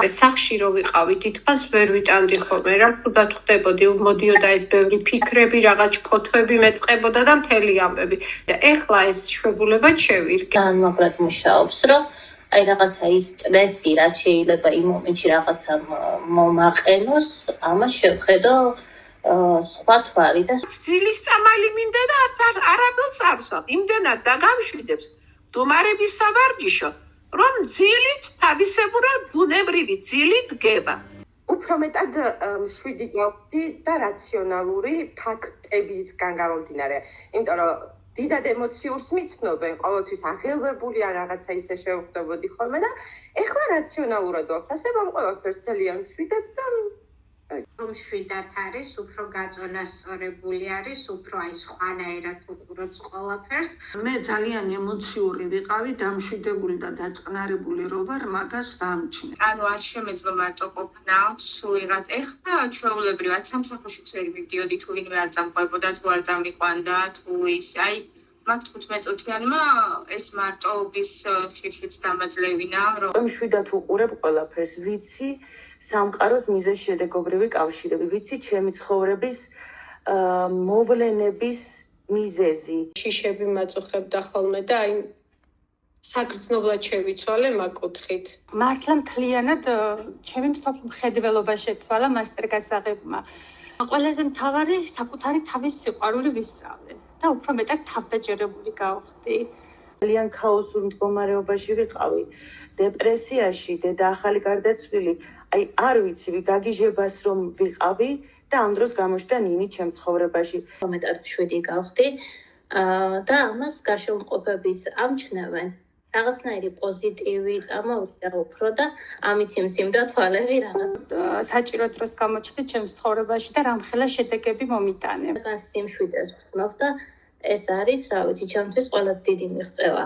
სახში რო ვიყავი, თითქოს ვერ ვიტანდი ხოლმე რა, თუდად ხდებოდი, მოდიოდა ეს ბევრი ფიქრები, რაღაც ფოთოები მეწყებოდა და მთელი ამბები. და ეხლა ეს შვებულება შევირგე. განმაგრად მუშაობს, რომ აი რაღაცა ის სტრესი, რაც შეიძლება იმ მომენტში რაღაცა მომაყენოს, ამას შევხედო სხვა თვარი და ძილის წამალი მინდა და არაბელს არსვამ. იმდენად დაგამშვიდებს დუმარების სავარჯიშო, რომ ძილიც თავისებურად ბუნებრივი ძილი დგება. უფრო მეტად მშვიდი გავხდი და რაციონალური ფაქტებისგან გამომდინარე. იმიტომ რომ დიდად ემოციურს მიცნობენ, ყოველთვის აღელვებული ან რაღაცა ისე შევხვდებოდი ხოლმე და ეხლა რაციონალურად ვაფასებ ამ ყველაფერს ძალიან მშვიდად და რომ შვიდად არის, უფრო გაწონასწორებული არის, უფრო აი სხვანაირად უყურებს ყველაფერს. მე ძალიან ემოციური ვიყავი, დამშვიდებული და დაწყნარებული რო ვარ, მაგას ვამჩნევ. ანუ არ შემეძლო მარტო ყოფნა, სულ ვიღაც ეხლა ჩვეულებრივად სამსახურში ვერ მივდიოდი, თუ ვინმე არ წამყვებოდა, თუ არ წამიყვანდა, თუ ის აი მაგ 15 წუთიანმა ეს მარტოობის შიშიც დამაძლევინა, რომ მშვიდად ვუყურებ ყველაფერს, ვიცი სამყაროს მიზეზ-შედეგობრივი კავშირები, ვიცი ჩემი ცხოვრების მოვლენების მიზეზი. შიშები მაწუხებდა ხოლმე და აი საგრძნობლად შევიცვალე მაგ კუთხით. მართლა მთლიანად ჩემი მსოფლმხედველობა შეცვალა მასტერგასაღებმა. ყველაზე მთავარი საკუთარი თავის სიყვარული ვისწავლე და უფრო მეტად თავდაჯერებული გავხდი. ძალიან ქაოსურ მდგომარეობაში ვიყავი, დეპრესიაში, დედა ახალი გარდაცვლილი, აი არ ვიცი, გაგიჟებას რომ ვიყავი და ამ დროს გამოჩნდა ნინი ჩემ ცხოვრებაში. მეტად მშვიდი გავხდი და ამას გარშემოყოფების ამჩნევენ. რაღაცნაირი პოზიტივი წამოვიდა უფრო და ამით იმსიმდა თვალები რაღაც. საჭირო დროს გამოჩნდა ჩემს ცხოვრებაში და რამხელა შედეგები მომიტანე. სიმშვიდეს ვცნობ და ეს არის, რა ვიცი, ჩემთვის ყველაზე დიდი მიღწევა.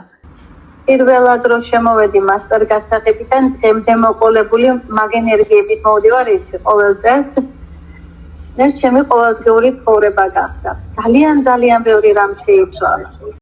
პირველად რო შემოვედი მასტერგასაღებიდან, დღემდე მოყოლებული მაგ ენერგიებით მოვდივარ ისი ყოველ დღეს. ეს ჩემი ყოველდღიური ცხოვრება გახდა. ძალიან ბევრი რამ შეიცვალა.